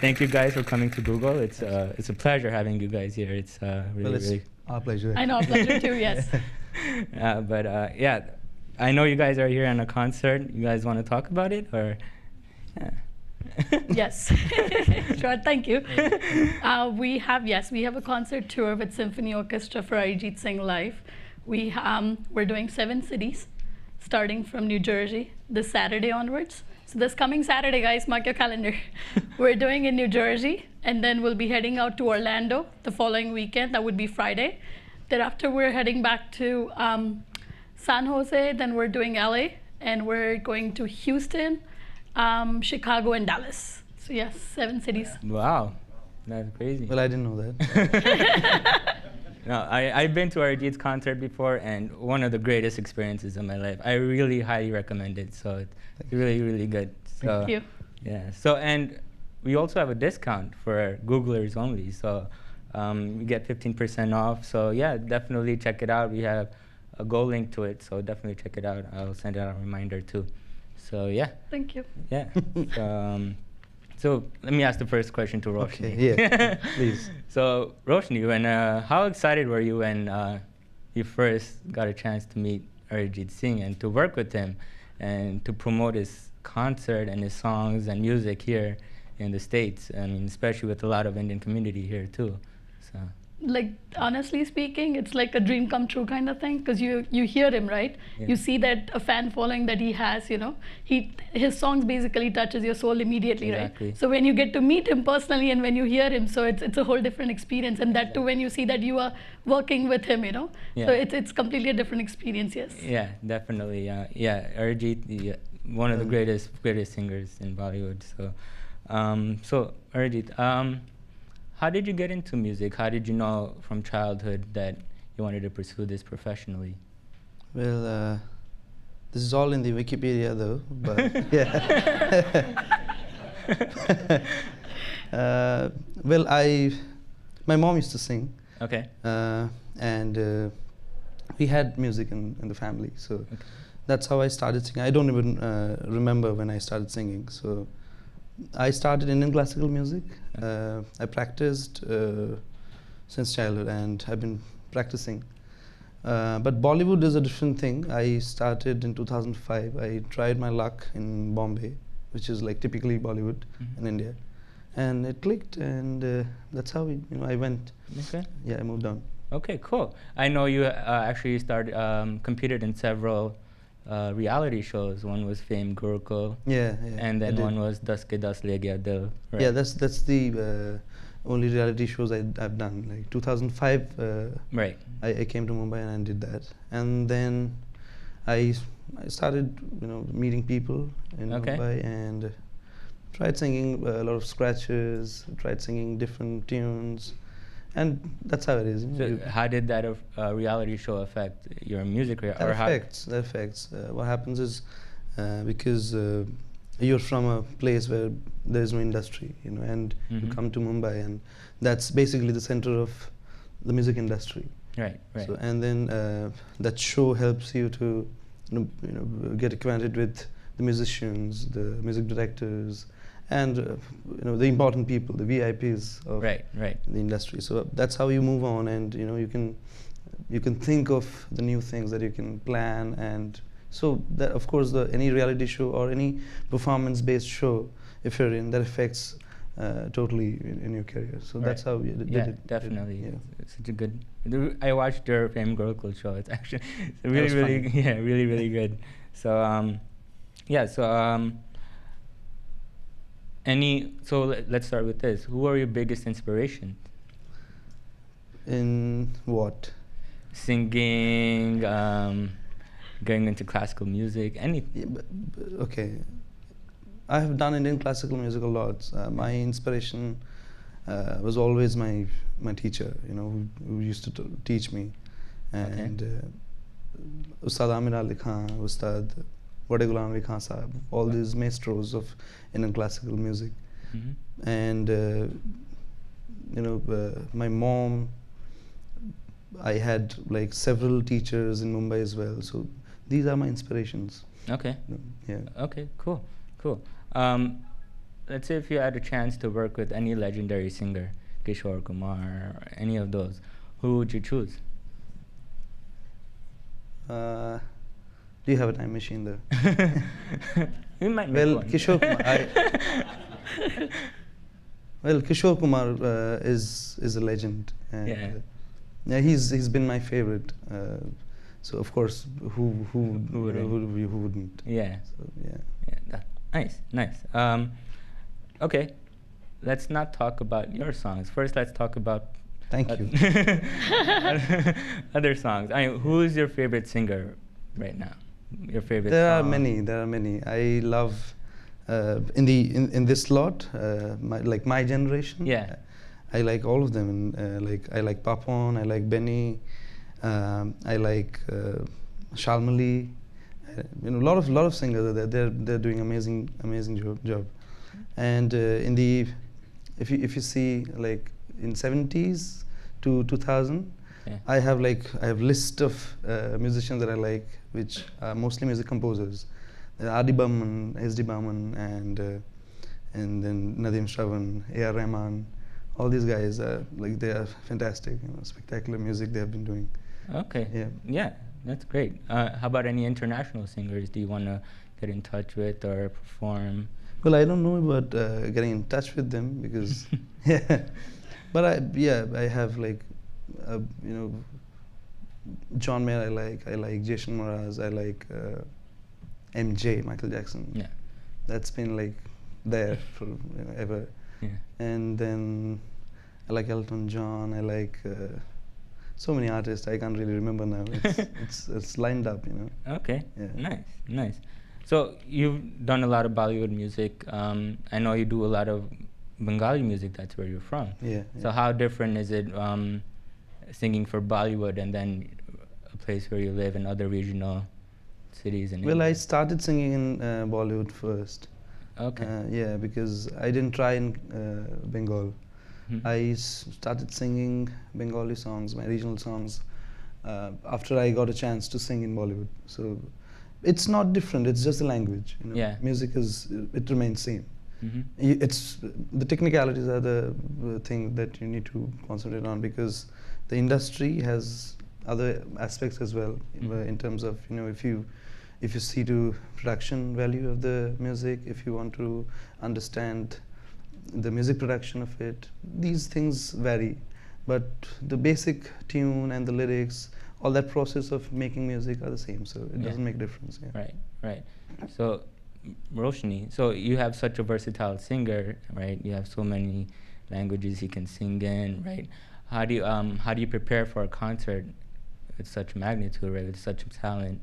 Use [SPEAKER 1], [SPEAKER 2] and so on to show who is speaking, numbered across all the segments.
[SPEAKER 1] thank you guys for coming to Google. It's a pleasure having you guys here. It's really,
[SPEAKER 2] Well, it's
[SPEAKER 1] really.
[SPEAKER 2] our pleasure.
[SPEAKER 3] I know, a pleasure too, yes.
[SPEAKER 1] But yeah, I know you guys are here on a concert. You guys want to talk about it, or? Yeah.
[SPEAKER 3] Yes, sure, thank you. We have a concert tour with Symphony Orchestra for Arijit Singh live. We're doing 7 cities, starting from New Jersey this Saturday onwards. So this coming Saturday, guys, mark your calendar. We're doing in New Jersey, and then we'll be heading out to Orlando the following weekend. That would be Friday. Thereafter, we're heading back to San Jose, then we're doing LA, and we're going to Houston, Chicago, and Dallas. So yes, 7 cities.
[SPEAKER 1] Wow, that's crazy.
[SPEAKER 2] Well, I didn't know that.
[SPEAKER 1] No, I've been to Arijit's concert before, and one of the greatest experiences of my life. I really highly recommend it. So it's really, really good. So,
[SPEAKER 3] Thank you.
[SPEAKER 1] Yeah. So, and we also have a discount for Googlers only. So you get 15% off. So yeah, definitely check it out. We have a Go link to it. So definitely check it out. I'll send out a reminder too. So yeah.
[SPEAKER 3] Thank you.
[SPEAKER 1] Yeah. So let me ask the first question to Roshni.
[SPEAKER 2] Okay, yeah, please.
[SPEAKER 1] So Roshni, how excited were you when you first got a chance to meet Arijit Singh and to work with him and to promote his concert and his songs and music here in the States? I mean, especially with a lot of Indian community here too. So.
[SPEAKER 3] Like, honestly speaking, it's like a dream come true kind of thing, because you hear him, right?
[SPEAKER 1] Yeah.
[SPEAKER 3] You see that a fan following that he has, you know. His songs basically touches your soul immediately,
[SPEAKER 1] Exactly.
[SPEAKER 3] right? So when you get to meet him personally and when you hear him, so it's a whole different experience. And that too when you see that you are working with him, you know.
[SPEAKER 1] Yeah.
[SPEAKER 3] So it's completely a different experience, yes.
[SPEAKER 1] Yeah, definitely. Yeah, Arijit, one of the greatest singers in Bollywood. So, so Arijit, how did you get into music? How did you know from childhood that you wanted to pursue this professionally?
[SPEAKER 2] Well, this is all in the Wikipedia, though. But yeah. Well, my mom used to sing.
[SPEAKER 1] Okay.
[SPEAKER 2] And we had music in the family, so that's how I started singing. I don't even remember when I started singing. So I started Indian classical music. I practiced since childhood, and I've been practicing. But Bollywood is a different thing. I started in 2005. I tried my luck in Bombay, which is like typically Bollywood in India, and it clicked, and that's how I went.
[SPEAKER 1] Okay.
[SPEAKER 2] Yeah, I moved on.
[SPEAKER 1] Okay, cool. I know you actually started competed in several reality shows. One was Fame Gurukul.
[SPEAKER 2] Yeah.
[SPEAKER 1] And then one was Das Ke Das Le Gaya Dil. Right?
[SPEAKER 2] Yeah, that's the only reality shows I've done. Like 2005.
[SPEAKER 1] Right.
[SPEAKER 2] I came to Mumbai and I did that, and then I started meeting people in Mumbai and tried singing a lot of scratches. Tried singing different tunes. And that's how it is.
[SPEAKER 1] So how did that reality show affect your music career?
[SPEAKER 2] That affects. What happens is because you're from a place where there's no industry, and you come to Mumbai, and that's basically the center of the music industry.
[SPEAKER 1] Right.
[SPEAKER 2] So, and then that show helps you to get acquainted with the musicians, the music directors, and the important people, the VIPs of the industry. So that's how you move on, and you can think of the new things that you can plan, and so that of course any reality show or any performance-based show, if you're in, that affects totally in your career. So that's how you did it.
[SPEAKER 1] Definitely. It's such a good. I watched your Fame Gurukul show. It's actually really good. So So let's start with this. Who are your biggest inspiration?
[SPEAKER 2] In what?
[SPEAKER 1] Singing, going into classical music, anything.
[SPEAKER 2] Yeah, okay. I have done Indian classical music a lot. My inspiration was always my teacher, who used to teach me. And Ustad Amir Ali Khan, Ustad Vade Ghulam Ali Khan Sahab, all these maestros of Indian classical music. And my mom, I had like several teachers in Mumbai as well. So these are my inspirations.
[SPEAKER 1] Okay.
[SPEAKER 2] Yeah.
[SPEAKER 1] Okay. Cool. let's say if you had a chance to work with any legendary singer, Kishore Kumar, or any of those, who would you choose?
[SPEAKER 2] Do you have a time machine there?
[SPEAKER 1] We might make
[SPEAKER 2] Well,
[SPEAKER 1] one.
[SPEAKER 2] Kishore Kumar, well, Kishore Kumar is a legend, and
[SPEAKER 1] Yeah.
[SPEAKER 2] yeah, he's been my favorite. So of course, who wouldn't?
[SPEAKER 1] Yeah.
[SPEAKER 2] So yeah.
[SPEAKER 1] Yeah, nice. Okay, let's not talk about your songs. First, let's talk about
[SPEAKER 2] Thank you.
[SPEAKER 1] other songs. I mean, who is your favorite singer right now? Your favorite
[SPEAKER 2] There are
[SPEAKER 1] song?
[SPEAKER 2] many. There are many. I love in this lot, my generation.
[SPEAKER 1] Yeah.
[SPEAKER 2] I like all of them. And, I like Papon. I like Benny. I like Shalmali. A lot of singers are there. They're doing amazing job. And if you see like in 70s to 2000,
[SPEAKER 1] Yeah.
[SPEAKER 2] I have list of musicians that I like, which are mostly music composers. Adi Burman, S.D. Burman, and then Nadeem Shravan, A.R. Rahman. All these guys are they are fantastic. Spectacular music they have been doing.
[SPEAKER 1] Okay.
[SPEAKER 2] Yeah.
[SPEAKER 1] Yeah, that's great. How about any international singers? Do you want to get in touch with or perform?
[SPEAKER 2] Well, I don't know about getting in touch with them because, yeah. But I have John Mayer. I like Jason Mraz. I like MJ, Michael Jackson.
[SPEAKER 1] Yeah.
[SPEAKER 2] That's been there for ever.
[SPEAKER 1] Yeah.
[SPEAKER 2] And then I like Elton John. I like so many artists. I can't really remember now. It's lined up,
[SPEAKER 1] Okay.
[SPEAKER 2] Yeah.
[SPEAKER 1] Nice. So you've done a lot of Bollywood music. I know you do a lot of Bengali music. That's where you're from.
[SPEAKER 2] Yeah.
[SPEAKER 1] So how different is it singing for Bollywood and then a place where you live in other regional cities in
[SPEAKER 2] Well,
[SPEAKER 1] India?
[SPEAKER 2] I started singing in Bollywood first.
[SPEAKER 1] Okay.
[SPEAKER 2] Yeah, because I didn't try in Bengal.
[SPEAKER 1] Mhm.
[SPEAKER 2] I started singing Bengali songs, my regional songs, after I got a chance to sing in Bollywood. So it's not different. It's just the language.
[SPEAKER 1] Yeah.
[SPEAKER 2] Music it remains same.
[SPEAKER 1] Mhm.
[SPEAKER 2] It's the technicalities are the thing that you need to concentrate on, because the industry has other aspects as well, in terms of if you see to production value of the music, if you want to understand the music production of it, these things vary, but the basic tune and the lyrics, all that process of making music are the same, so it
[SPEAKER 1] Yeah.
[SPEAKER 2] doesn't make difference. Yeah.
[SPEAKER 1] Right. So, Roshni, so you have such a versatile singer, right? You have so many languages you can sing in, right? How do you prepare for a concert with such magnitude, right? With such talent?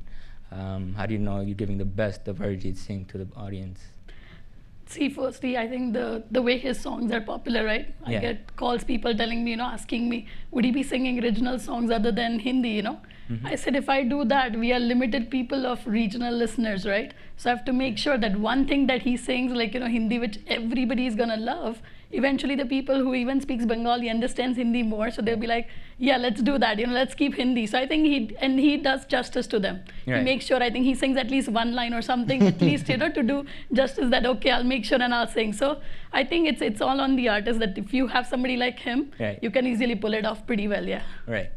[SPEAKER 1] How do you know you're giving the best of Arijit Singh to the audience?
[SPEAKER 3] See, firstly, I think the way his songs are popular, right? I
[SPEAKER 1] Yeah.
[SPEAKER 3] get calls, people telling me, asking me, would he be singing regional songs other than Hindi,
[SPEAKER 1] Mhm.
[SPEAKER 3] I said, if I do that, we are limited people of regional listeners, right? So I have to make sure that one thing that he sings, Hindi, which everybody is going to love, eventually the people who even speaks Bengali understands Hindi more, so they'll be like, yeah, let's do that, let's keep Hindi. So I think he does justice to them.
[SPEAKER 1] Right.
[SPEAKER 3] He makes sure, I think he sings at least one line or something, at least, to do justice that, okay, I'll make sure and I'll sing. So I think it's all on the artist, that if you have somebody like him,
[SPEAKER 1] Right.
[SPEAKER 3] you can easily pull it off pretty well, yeah.
[SPEAKER 1] Right.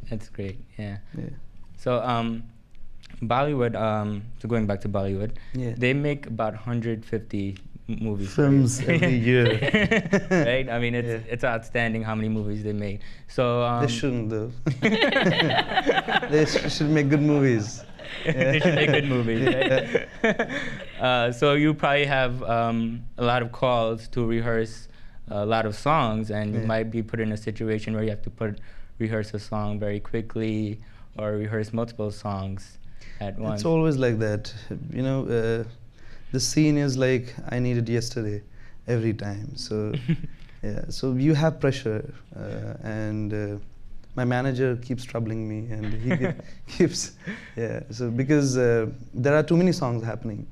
[SPEAKER 1] That's great. Yeah.
[SPEAKER 2] Yeah.
[SPEAKER 1] So Bollywood. So going back to Bollywood,
[SPEAKER 2] Yeah.
[SPEAKER 1] they make about 150 movies.
[SPEAKER 2] Films every year.
[SPEAKER 1] Right. I mean,
[SPEAKER 2] Yeah.
[SPEAKER 1] it's outstanding how many movies they make. So
[SPEAKER 2] They shouldn't though. They should make good movies.
[SPEAKER 1] they should make good movies. Right? So you probably have a lot of calls to rehearse a lot of songs, and you
[SPEAKER 2] Yeah.
[SPEAKER 1] might be put in a situation where you have to rehearse a song very quickly, or rehearse multiple songs at once.
[SPEAKER 2] It's always like that. The scene is like I need it yesterday, every time. So, yeah. So you have pressure, and my manager keeps troubling me, and he keeps, yeah. So because there are too many songs happening,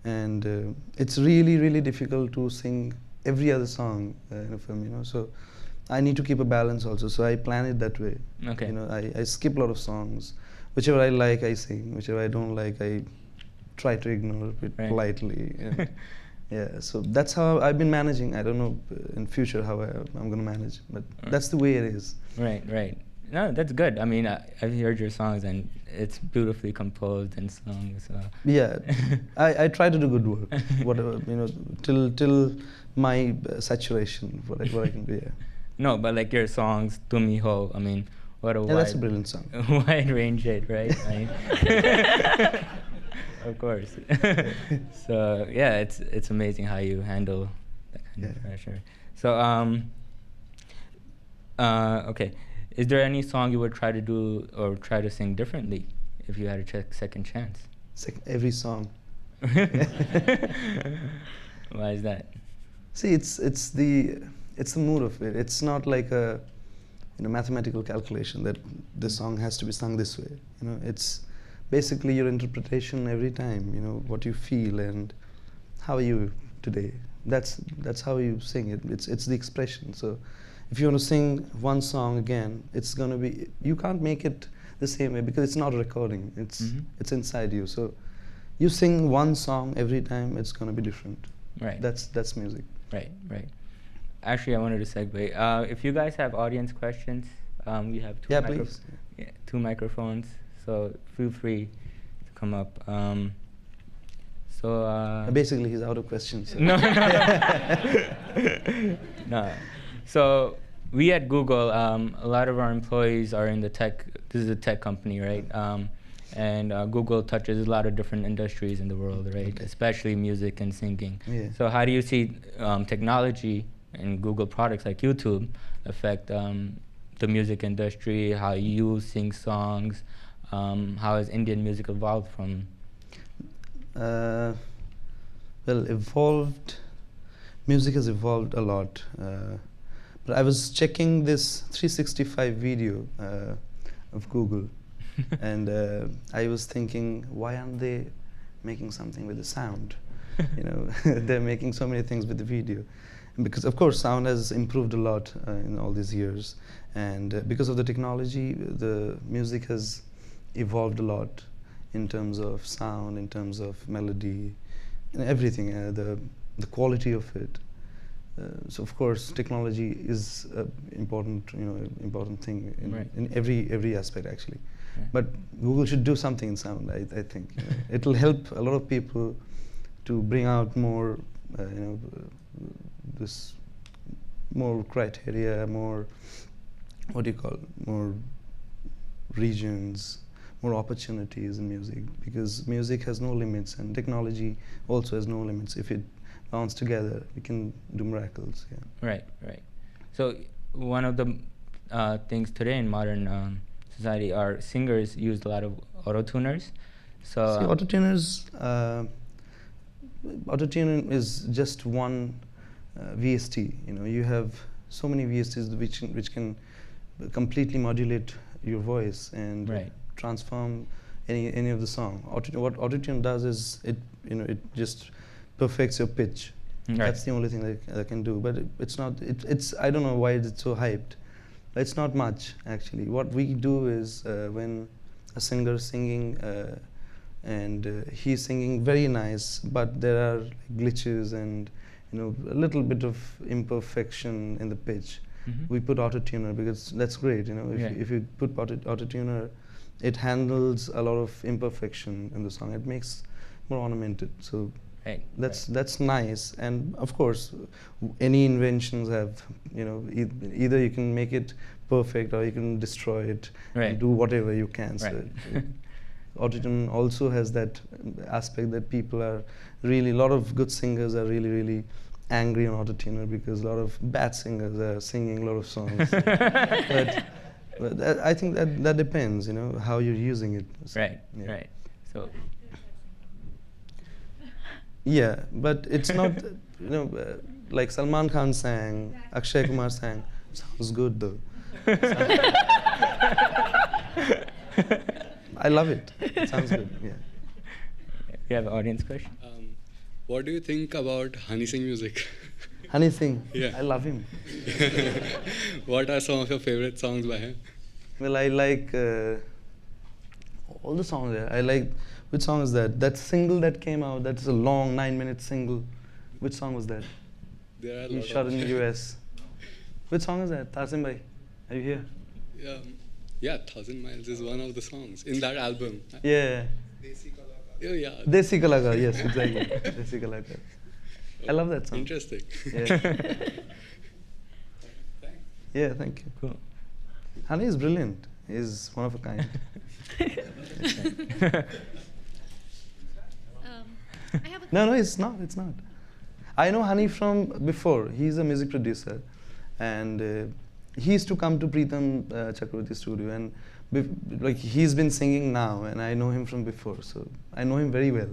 [SPEAKER 2] and it's really, really difficult to sing every other song in a film. So I need to keep a balance also. So I plan it that way.
[SPEAKER 1] Okay.
[SPEAKER 2] I skip a lot of songs. Whichever I like, I sing. Whichever I don't like, I try to ignore it
[SPEAKER 1] Right.
[SPEAKER 2] politely. Yeah, so that's how I've been managing. I don't know in future how I'm going to manage, but that's the way it is.
[SPEAKER 1] Right, right. No, that's good. I mean, I've heard your songs and it's beautifully composed and sung. So.
[SPEAKER 2] Yeah, I try to do good work, whatever, you know, till my saturation, what I can do. Yeah.
[SPEAKER 1] No, but like your songs, Tumi Ho. I mean, what a
[SPEAKER 2] Yeah,
[SPEAKER 1] wide,
[SPEAKER 2] that's a brilliant song.
[SPEAKER 1] wide range it, right? I mean, of course. So yeah, it's amazing how you handle that kind of pressure. So okay, is there any song you would try to do or try to sing differently if you had a second chance?
[SPEAKER 2] Every song.
[SPEAKER 1] Why is that?
[SPEAKER 2] See, it's the mood of it. It's not like a mathematical calculation that the song has to be sung this way. You know, it's basically your interpretation every time. You know what you feel and how are you today. That's how you sing it. It's the expression. So if you want to sing one song again, it's gonna be, you can't make it the same way because it's not a recording. It's inside you. So you sing one song every time, it's gonna be different.
[SPEAKER 1] Right.
[SPEAKER 2] That's music.
[SPEAKER 1] Right, right. Actually, I wanted to segue. If you guys have audience questions, we have two microphones, so feel free to come up.
[SPEAKER 2] Basically, he's out of questions. So.
[SPEAKER 1] No, no. So we at Google, a lot of our employees are in the tech. This is a tech company, right? And Google touches a lot of different industries in the world, right? Okay. Especially music and singing. Yeah. So how do you see technology and Google products like YouTube affect the music industry? How you sing songs? How has Indian music evolved from?
[SPEAKER 2] Well, music has evolved a lot. But I was checking this 365 video of Google. And I was thinking, why aren't they making something with the sound? You know, they're making so many things with the video. And because of course sound has improved a lot in all these years, and because of the technology, the music has evolved a lot in terms of sound, in terms of melody, and everything. The quality of it. So of course, technology is important thing in every aspect actually. Yeah. But Google should do something in sound. I think it will help a lot of people to bring out more, this more criteria, more more regions, more opportunities in music, because music has no limits and technology also has no limits. If it bounce together, we can do miracles. Yeah.
[SPEAKER 1] Right, right. So one of the things today in modern society, our singers use a lot of auto-tuners. So
[SPEAKER 2] auto-tuners, auto-tune is just one VST. You know, you have so many VSTs which can completely modulate your voice and transform any of the song. What auto-tune does is it just perfects your pitch. Right. That's the only thing that can do. But it's not. It's I don't know why it's so hyped. It's not much actually. What we do is when a singer is singing and he's singing very nice, but there are glitches and a little bit of imperfection in the pitch. We put auto-tuner because that's great. If you put auto-tuner, it handles a lot of imperfection in the song. It makes more ornamented. So that's nice. And of course, any inventions have either you can make it perfect or you can destroy it and do whatever you can. So auto-tune also has that aspect that people are really, a lot of good singers are really angry on auto-tuner because a lot of bad singers are singing a lot of songs. but I think that depends, how you're using it. So,
[SPEAKER 1] right. So.
[SPEAKER 2] Yeah, but it's not, like Salman Khan sang, Akshay Kumar sang. Sounds good though. I love it. It sounds good. Yeah.
[SPEAKER 1] You have an audience question?
[SPEAKER 4] What do you think about Honey Singh music?
[SPEAKER 2] Honey Singh?
[SPEAKER 4] Yeah.
[SPEAKER 2] I love him.
[SPEAKER 4] What are some of your favorite songs by him?
[SPEAKER 2] Well, I like all the songs there. I like, which song is that? That single that came out, that's a long 9-minute single. Which song was that?
[SPEAKER 4] There are a
[SPEAKER 2] You
[SPEAKER 4] lot
[SPEAKER 2] shot
[SPEAKER 4] of
[SPEAKER 2] in the US. Which song is that? Tasim bhai, are you here?
[SPEAKER 4] Yeah, 1,000 Miles is one of the songs in that album.
[SPEAKER 2] Yeah.
[SPEAKER 4] Oh, yeah.
[SPEAKER 2] Desi Kalagar, yes, exactly. Desi Kalagar. I love that song.
[SPEAKER 4] Interesting.
[SPEAKER 2] Yeah. Yeah, thank you.
[SPEAKER 1] Cool.
[SPEAKER 2] Hani is brilliant. He's one of a kind. No, it's not. It's not. I know Hani from before. He's a music producer, and he used to come to Preetham Chakravarti studio, and like he's been singing now, and I know him from before, so I know him very well.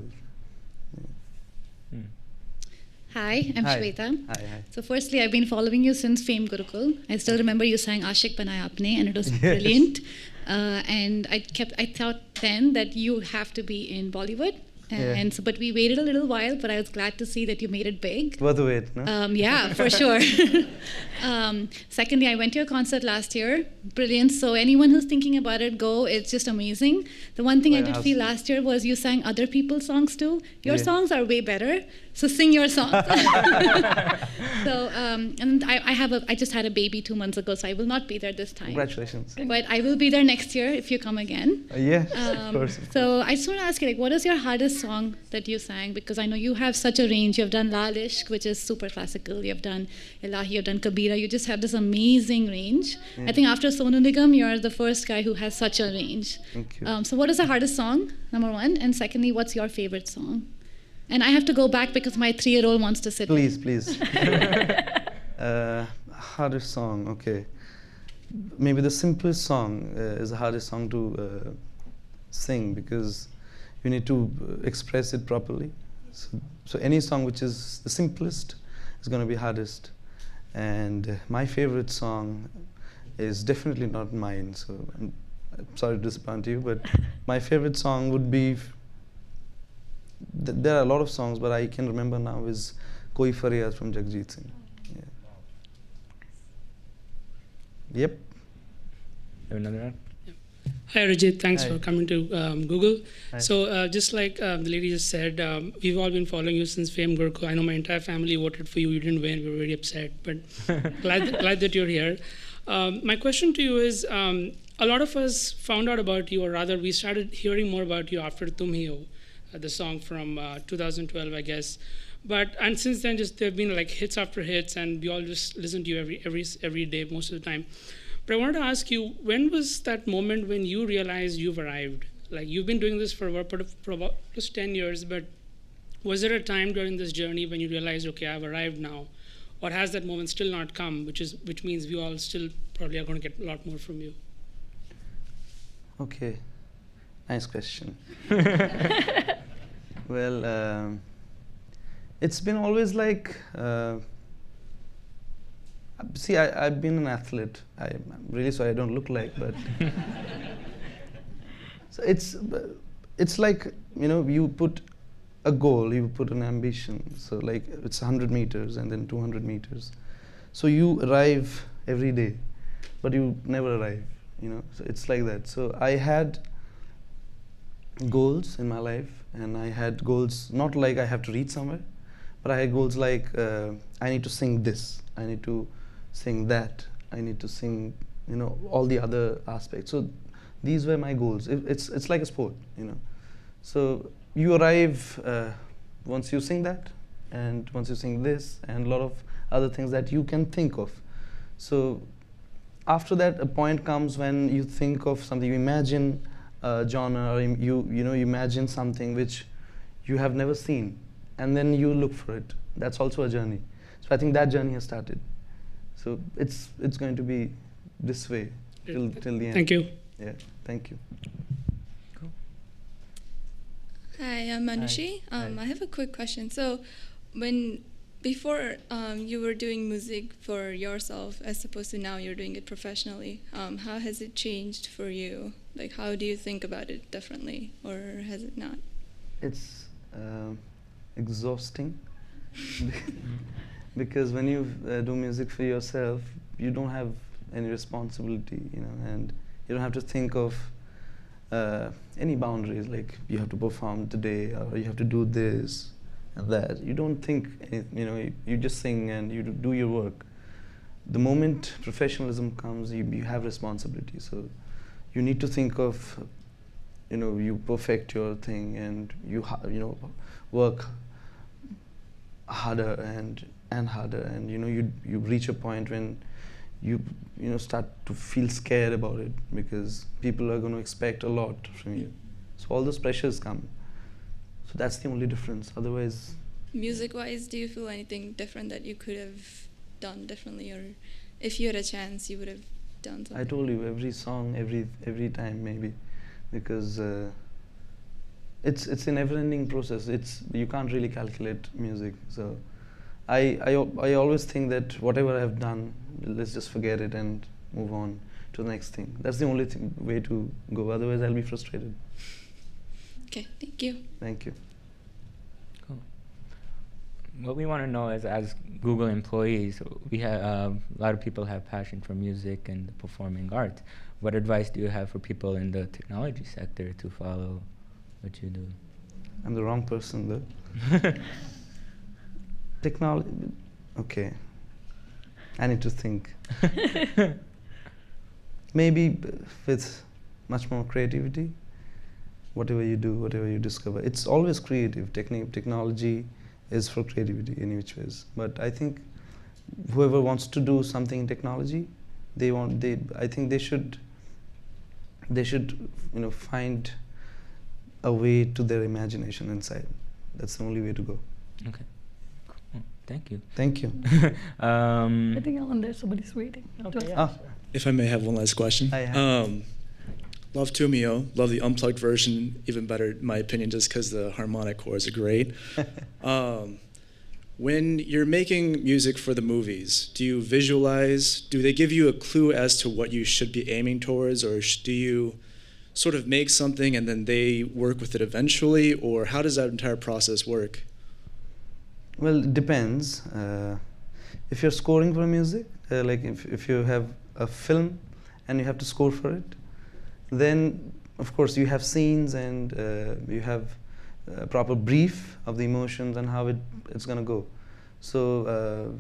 [SPEAKER 5] Hi, I'm
[SPEAKER 2] Hi.
[SPEAKER 5] Shweta.
[SPEAKER 2] Hi.
[SPEAKER 5] So firstly, I've been following you since Fame Gurukul. I still remember you sang Ashik Banaya Apne, and it was
[SPEAKER 2] Yes.
[SPEAKER 5] brilliant. And I thought then that you have to be in Bollywood.
[SPEAKER 2] Yeah.
[SPEAKER 5] And so, but we waited a little while, but I was glad to see that you made it big.
[SPEAKER 2] Worth the wait, no?
[SPEAKER 5] Yeah, for sure. Secondly, I went to your concert last year. Brilliant. So anyone who's thinking about it, go. It's just amazing. The one thing I did feel last year was you sang other people's songs too. Your
[SPEAKER 2] Yeah.
[SPEAKER 5] songs are way better. So sing your songs. So and I just had a baby 2 months ago, so I will not be there this time.
[SPEAKER 2] Congratulations.
[SPEAKER 5] But I will be there next year if you come again.
[SPEAKER 2] Yes, of course.
[SPEAKER 5] So I just want to ask you, like, what is your hardest song that you sang? Because I know you have such a range. You have done Lal Ishq, which is super classical. You have done Ilahi, you have done Kabira. You just have this amazing range. I think after Sonu Nigam, you're the first guy who has such a range.
[SPEAKER 2] Thank you.
[SPEAKER 5] So what is the hardest song, number one? And secondly, what's your favorite song? And I have to go back because my 3-year-old wants to sit.
[SPEAKER 2] Please. Hardest song, okay. Maybe the simplest song is the hardest song to sing because you need to express it properly. So any song which is the simplest is going to be hardest. And my favorite song is definitely not mine. So I'm sorry to disappoint you, but my favorite song would be. There are a lot of songs, but I can remember now is Koi Faryad from Arijit Singh. Yeah. Yep.
[SPEAKER 1] Have another one?
[SPEAKER 6] Hi Arijit, thanks
[SPEAKER 2] Hi.
[SPEAKER 6] for coming to Google.
[SPEAKER 2] Hi.
[SPEAKER 6] So just like the lady just said, we've all been following you since Fame Gurukul. I know my entire family voted for you. You didn't win. We were very upset, but glad that you're here. My question to you is, a lot of us found out about you, or rather we started hearing more about you after Tum Hi Ho, the song from 2012, I guess. And since then, just there have been like hits after hits, and we all just listen to you every day, most of the time. But I wanted to ask you, when was that moment when you realized you've arrived? Like, you've been doing this for about just 10 years, but was there a time during this journey when you realized, okay, I've arrived now? Or has that moment still not come, which means we all still probably are going to get a lot more from you?
[SPEAKER 2] Okay. Nice question. Well, it's been always like. See, I've been an athlete. I'm really sorry I don't look like, but so it's like, you put a goal, you put an ambition. So like it's 100 meters and then 200 meters. So you arrive every day, but you never arrive. So it's like that. So I had goals in my life, and I had goals not like I have to reach somewhere, but I had goals like I need to sing this, I need to sing that, I need to sing, all the other aspects. So these were my goals. It's like a sport, So you arrive once you sing that, and once you sing this, and a lot of other things that you can think of. So after that, a point comes when you think of something, you imagine a genre, or you imagine something which you have never seen, and then you look for it. That's also a journey. So I think that journey has started. So it's going to be this way till the end.
[SPEAKER 6] Thank you.
[SPEAKER 2] Yeah, thank you.
[SPEAKER 7] Hi, I'm Manushi.
[SPEAKER 2] Hi.
[SPEAKER 7] I have a quick question. So, before you were doing music for yourself, as opposed to now you're doing it professionally, how has it changed for you? Like, how do you think about it differently, or has it not?
[SPEAKER 2] It's exhausting because when you do music for yourself, you don't have any responsibility, and you don't have to think of any boundaries, like you have to perform today or you have to do this, and that. You don't think, you just sing and you do your work. The moment professionalism comes, you have responsibility. So you need to think of, you perfect your thing and you work harder and harder, and you reach a point when you start to feel scared about it because people are going to expect a lot from you. So all those pressures come. So that's the only difference. Otherwise,
[SPEAKER 7] music-wise, do you feel anything different that you could have done differently, or if you had a chance, you would have done something?
[SPEAKER 2] I told you, every song, every time maybe, because it's a never-ending process. You can't really calculate music. So I always think that whatever I've done, let's just forget it and move on to the next thing. That's the only way to go. Otherwise, I'll be frustrated.
[SPEAKER 7] Okay, thank you.
[SPEAKER 2] Thank you.
[SPEAKER 1] Cool. What we want to know is, as Google employees, we have a lot of people have passion for music and the performing arts. What advice do you have for people in the technology sector to follow what you do?
[SPEAKER 2] I'm the wrong person though. Technology. Okay. I need to think. Maybe with much more creativity. Whatever you do, whatever you discover, it's always creative. Technology is for creativity in which ways. But I think whoever wants to do something in technology, I think they should find a way to their imagination inside. That's the only way to go.
[SPEAKER 1] Okay. Cool. Thank you.
[SPEAKER 2] Thank you.
[SPEAKER 3] I think Alan, there's somebody's waiting.
[SPEAKER 1] Okay,
[SPEAKER 2] Ah,
[SPEAKER 8] If I may have one last question. Love Tumio, love the unplugged version, even better in my opinion, just because the harmonic chords are great. When you're making music for the movies, do you visualize, do they give you a clue as to what you should be aiming towards, or do you sort of make something and then they work with it eventually, or how does that entire process work?
[SPEAKER 2] well, it depends. If you're scoring for music, like if you have a film and you have to score for it, then of course you have scenes and you have a proper brief of the emotions and how it's going to go. So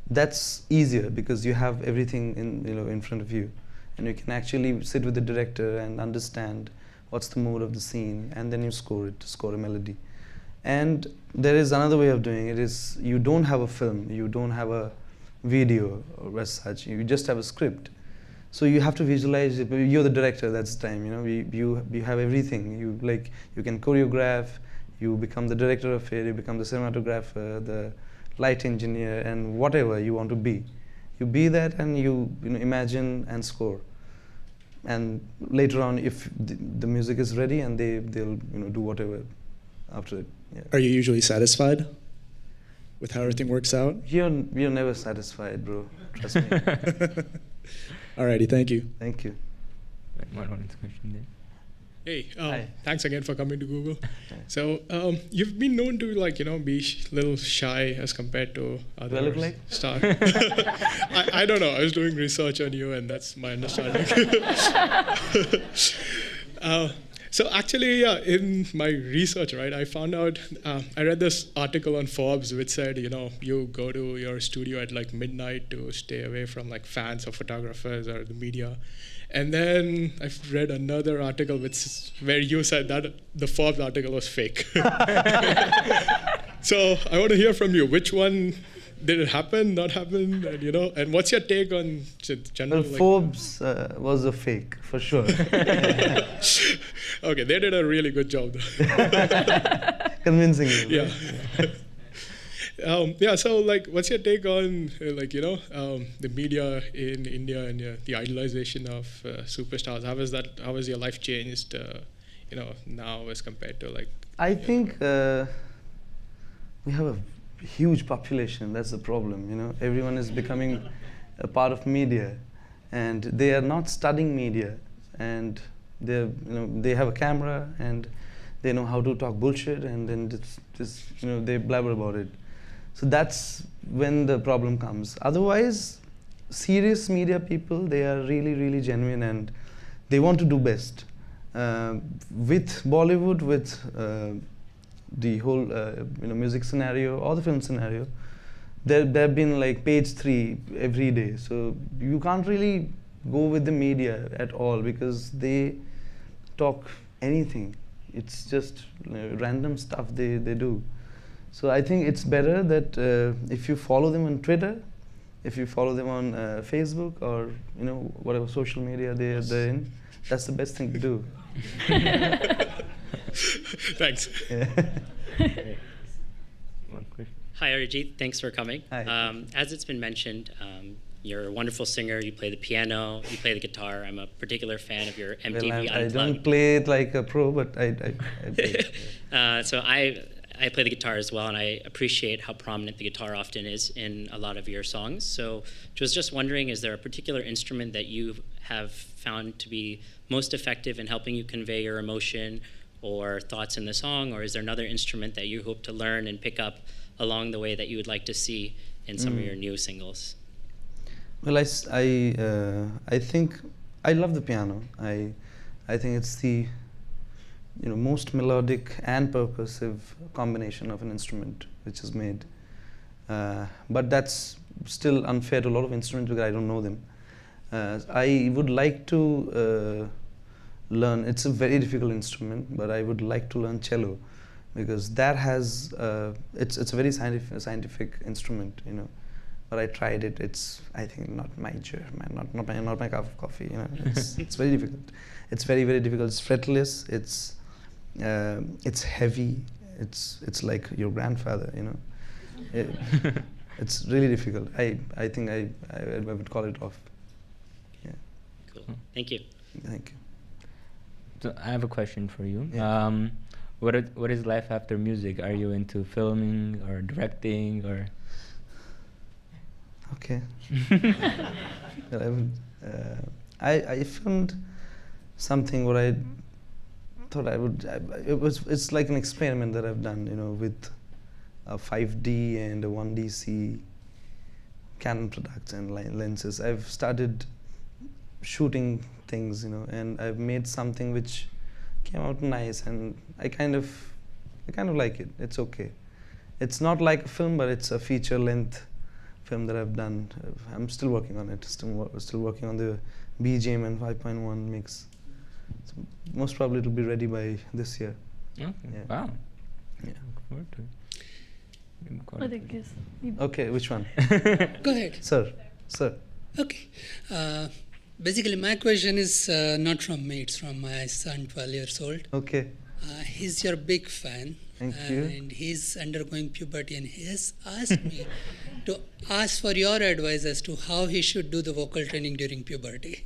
[SPEAKER 2] that's easier because you have everything in front of you, and you can actually sit with the director and understand what's the mood of the scene, and then you score it, score a melody. And there is another way of doing it, is you don't have a film, you don't have a video or as such, you just have a script. So you have to visualize it. You're the director that's the time, you have everything. You can choreograph, you become the director of it, you become the cinematographer, the light engineer, and whatever you want to be. You be that, and you imagine and score. And later on, if the music is ready, and they'll do whatever after it. Yeah.
[SPEAKER 8] Are you usually satisfied with how everything works out?
[SPEAKER 2] You're never satisfied, bro. Trust me.
[SPEAKER 8] Alrighty, thank you.
[SPEAKER 2] Thank you.
[SPEAKER 1] One question there.
[SPEAKER 9] Hey,
[SPEAKER 2] Hi.
[SPEAKER 9] thanks again for coming to Google. So you've been known to be a little shy as compared to other
[SPEAKER 2] Do I look like?
[SPEAKER 9] stars. I don't know. I was doing research on you, and that's my understanding. So actually, in my research, right, I found out, I read this article on Forbes which said, you go to your studio at like midnight to stay away from like fans or photographers or the media. And then I've read another article where you said that the Forbes article was fake. So I want to hear from you. Which one did it happen, not happen? And, and what's your take on general?
[SPEAKER 2] Well, Forbes was a fake, for sure.
[SPEAKER 9] Okay, they did a really good job, though.
[SPEAKER 2] Convincing you.
[SPEAKER 9] Yeah. So, what's your take on, the media in India and the idolization of superstars? How has your life changed, now as compared to
[SPEAKER 2] I think we have a huge population. That's the problem. Everyone is becoming a part of media, and they are not studying media, and they have a camera and they know how to talk bullshit, and then they blabber about it. So that's when the problem comes. Otherwise, serious media people, they are really, really genuine, and they want to do best. With Bollywood, with the whole music scenario or the film scenario, they've been like page 3 every day. So you can't really go with the media at all because they talk anything. It's just random stuff they do. So I think it's better that if you follow them on Twitter, if you follow them on Facebook or whatever social media they're in, that's the best thing to do.
[SPEAKER 9] Thanks.
[SPEAKER 2] Yeah.
[SPEAKER 1] One question.
[SPEAKER 10] Hi, Arijit. Thanks for coming.
[SPEAKER 2] Hi.
[SPEAKER 10] As it's been mentioned, you're a wonderful singer. You play the piano. You play the guitar. I'm a particular fan of your MTV
[SPEAKER 2] Well, I
[SPEAKER 10] Unplugged.
[SPEAKER 2] don't play it like a pro, but I play it.
[SPEAKER 10] So I play the guitar as well, and I appreciate how prominent the guitar often is in a lot of your songs. So I was just wondering, is there a particular instrument that you have found to be most effective in helping you convey your emotion or thoughts in the song, or is there another instrument that you hope to learn and pick up along the way that you would like to see in some of your new singles?
[SPEAKER 2] Well, I think I love the piano. I think it's the most melodic and purposive combination of an instrument which is made. But that's still unfair to a lot of instruments because I don't know them. I would like to learn. It's a very difficult instrument, but I would like to learn cello because that has it's a very scientific instrument, But I tried it. It's, I think, not my not my cup of coffee. It's very difficult. It's very, very difficult. It's fretless. It's heavy. It's like your grandfather. It's really difficult. I think I would call it off. Yeah.
[SPEAKER 10] Cool. Thank you.
[SPEAKER 2] Thank you.
[SPEAKER 1] So I have a question for you.
[SPEAKER 2] Yeah.
[SPEAKER 1] What is life after music? Are you into filming or directing or?
[SPEAKER 2] Okay. Well, I filmed something what I thought I would. It's like an experiment that I've done, with a 5D and a 1DC Canon products and lenses. I've started shooting things, and I've made something which came out nice, and I kind of like it. It's okay. It's not like a film, but it's a feature length film that I've done. I'm still working on it. Still working on the BGM and 5.1 mix. So most probably it'll be ready by this year.
[SPEAKER 1] Okay.
[SPEAKER 2] Yeah.
[SPEAKER 1] Wow.
[SPEAKER 2] Yeah.
[SPEAKER 1] Look forward to it.
[SPEAKER 3] I think yes.
[SPEAKER 2] Okay, which one?
[SPEAKER 11] Go ahead.
[SPEAKER 2] Sir.
[SPEAKER 11] Okay. Basically, my question is not from me, it's from my son, 12 years old.
[SPEAKER 2] Okay.
[SPEAKER 11] He's your big fan.
[SPEAKER 2] Thank you.
[SPEAKER 11] And he's undergoing puberty, and he has asked me to ask for your advice as to how he should do the vocal training during puberty.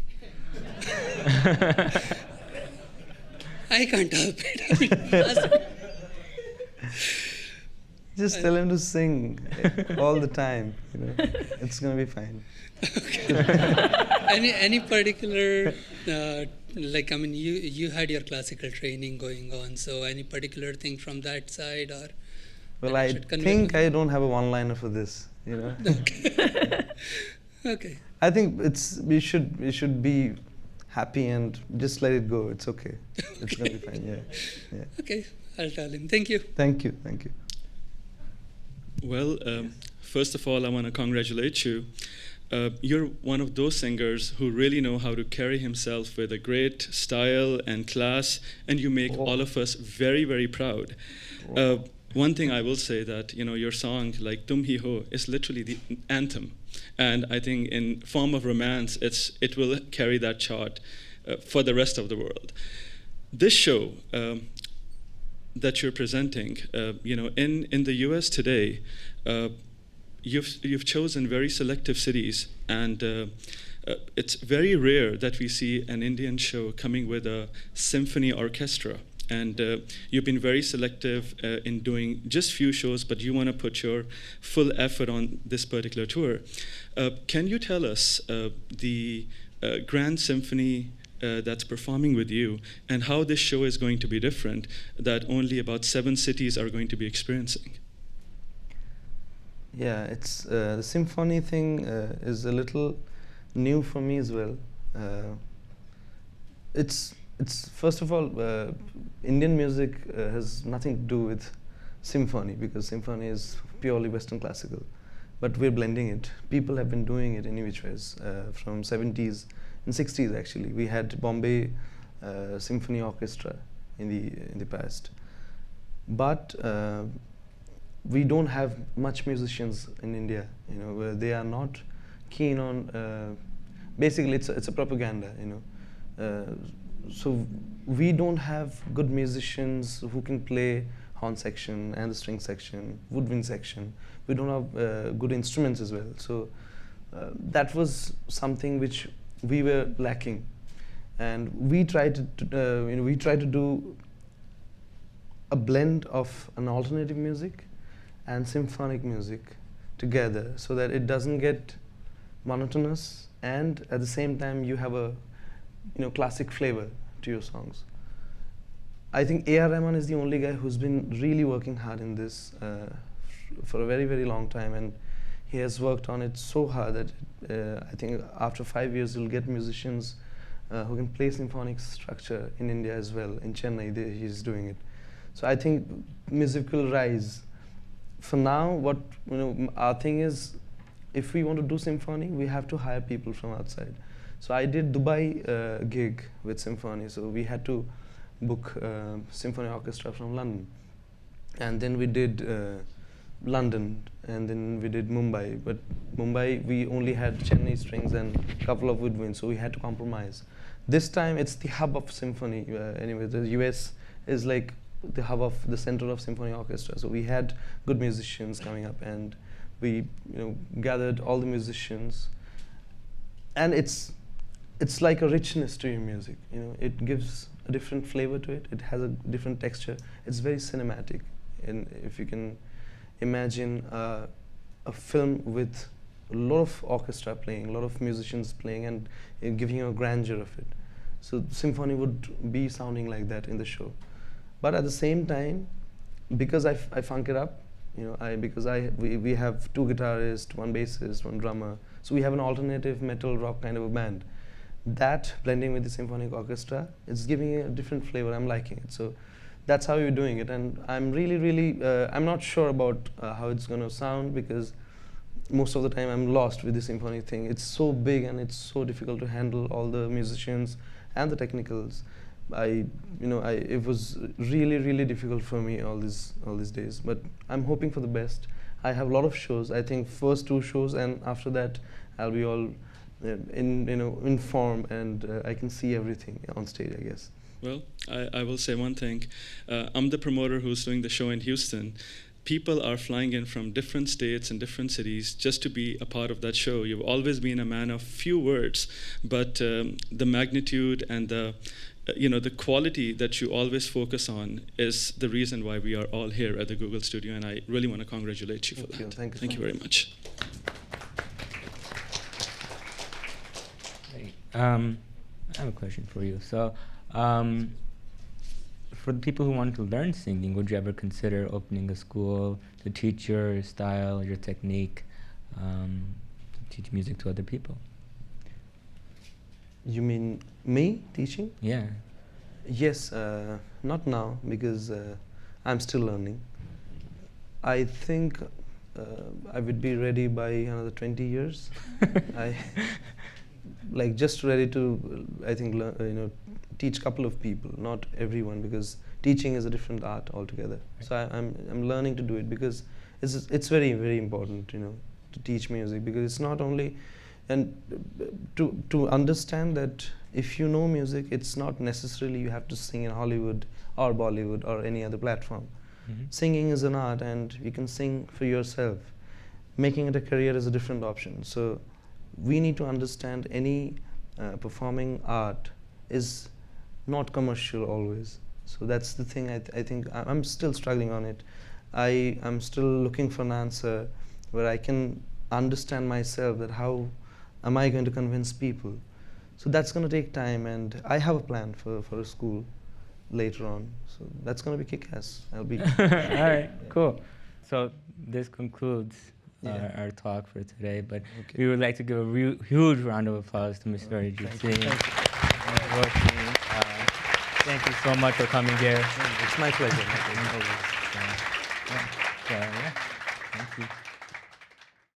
[SPEAKER 11] I can't help it.
[SPEAKER 2] Just tell him to sing all the time. It's gonna be fine.
[SPEAKER 11] Any particular you had your classical training going on, so any particular thing from that side, or?
[SPEAKER 2] Well, I think I don't have a one-liner for this.
[SPEAKER 11] Okay. Okay.
[SPEAKER 2] I think we should be happy and just let it go. It's okay. It's gonna be fine. Yeah.
[SPEAKER 11] Okay, I'll tell him. Thank you.
[SPEAKER 2] Thank you.
[SPEAKER 12] Well, first of all, I want to congratulate you. You're one of those singers who really know how to carry himself with a great style and class, and you make all of us very, very proud. One thing I will say that, your song, like Tum Hi Ho, is literally the anthem. And I think in form of romance, it will carry that chart for the rest of the world. This show that you're presenting, in the US today, you've chosen very selective cities, and it's very rare that we see an Indian show coming with a symphony orchestra. And you've been very selective in doing just few shows, but you want to put your full effort on this particular tour. Can you tell us the grand symphony that's performing with you, and how this show is going to be different that only about 7 cities are going to be experiencing?
[SPEAKER 2] Yeah, it's the symphony thing is a little new for me as well. It's first of all, Indian music has nothing to do with symphony, because symphony is purely Western classical. But we're blending it. People have been doing it in which ways, from 70s and 60s actually. We had Bombay Symphony Orchestra in the past. But we don't have much musicians in India, where they are not keen on, basically it's a propaganda, so we don't have good musicians who can play horn section and the string section, woodwind section. We don't have good instruments as well. So that was something which we were lacking, and we tried to do a blend of an alternative music and symphonic music together, so that it doesn't get monotonous, and at the same time you have a classic flavor to your songs. I think A.R. Rahman is the only guy who's been really working hard in this for a very, very long time, and he has worked on it so hard that I think after 5 years you'll get musicians who can play symphonic structure in India as well. In Chennai, he's doing it. So I think music will rise. For now, what our thing is, if we want to do symphony, we have to hire people from outside. So I did Dubai gig with symphony. So we had to book Symphony Orchestra from London, and then we did London, and then we did Mumbai. But Mumbai, we only had Chennai strings and a couple of woodwinds, so we had to compromise. This time, it's the hub of symphony. Anyway, the US is like the hub of the center of Symphony Orchestra. So we had good musicians coming up, and we gathered all the musicians, and it's like a richness to your music. It gives a different flavor to it. It has a different texture. It's very cinematic, and if you can imagine a film with a lot of orchestra playing, a lot of musicians playing, and giving you a grandeur of it. So symphony would be sounding like that in the show. But at the same time, because I funk it up, because we have 2 guitarists, 1 bassist, 1 drummer, so we have an alternative metal rock kind of a band. That blending with the symphonic orchestra, it's giving it a different flavor. I'm liking it. So that's how we're doing it, and I'm really, I'm not sure about how it's going to sound, because most of the time I'm lost with the symphony thing. It's so big and it's so difficult to handle all the musicians and the technicals. It was really difficult for me all these days, but I'm hoping for the best. I have a lot of shows. I think first 2 shows, and after that I'll be all in form, and I can see everything on stage, I guess.
[SPEAKER 12] Well, I will say one thing. I'm the promoter who's doing the show in Houston. People are flying in from different states and different cities just to be a part of that show. You've always been a man of few words, but the magnitude and the quality that you always focus on is the reason why we are all here at the Google Studio, and I really want to congratulate you for that. Thank you very much.
[SPEAKER 1] I have a question for you. So, for the people who want to learn singing, would you ever consider opening a school to teach your style, your technique, to teach music to other people?
[SPEAKER 2] You mean me teaching?
[SPEAKER 1] Yeah.
[SPEAKER 2] Yes, not now, because I'm still learning. I think I would be ready by another 20 years. Just ready to, I think, teach a couple of people, not everyone, because teaching is a different art altogether. Right. So I'm learning to do it, because it's very, very important, to teach music, because it's not only, and to understand that if you know music, it's not necessarily you have to sing in Hollywood or Bollywood or any other platform. Mm-hmm. Singing is an art, and you can sing for yourself. Making it a career is a different option. So we need to understand any performing art is not commercial always. So that's the thing. I think I'm still struggling on it. I'm still looking for an answer where I can understand myself, that how am I going to convince people. So that's going to take time, and I have a plan for a school later on. So that's going to be kick-ass. I'll be.
[SPEAKER 1] All right, cool. So this concludes our talk for today, but we would like to give a huge round of applause to Mr. Arijit Singh. Thank you so much for coming here.
[SPEAKER 2] It's my pleasure.
[SPEAKER 1] So, yeah, thank you.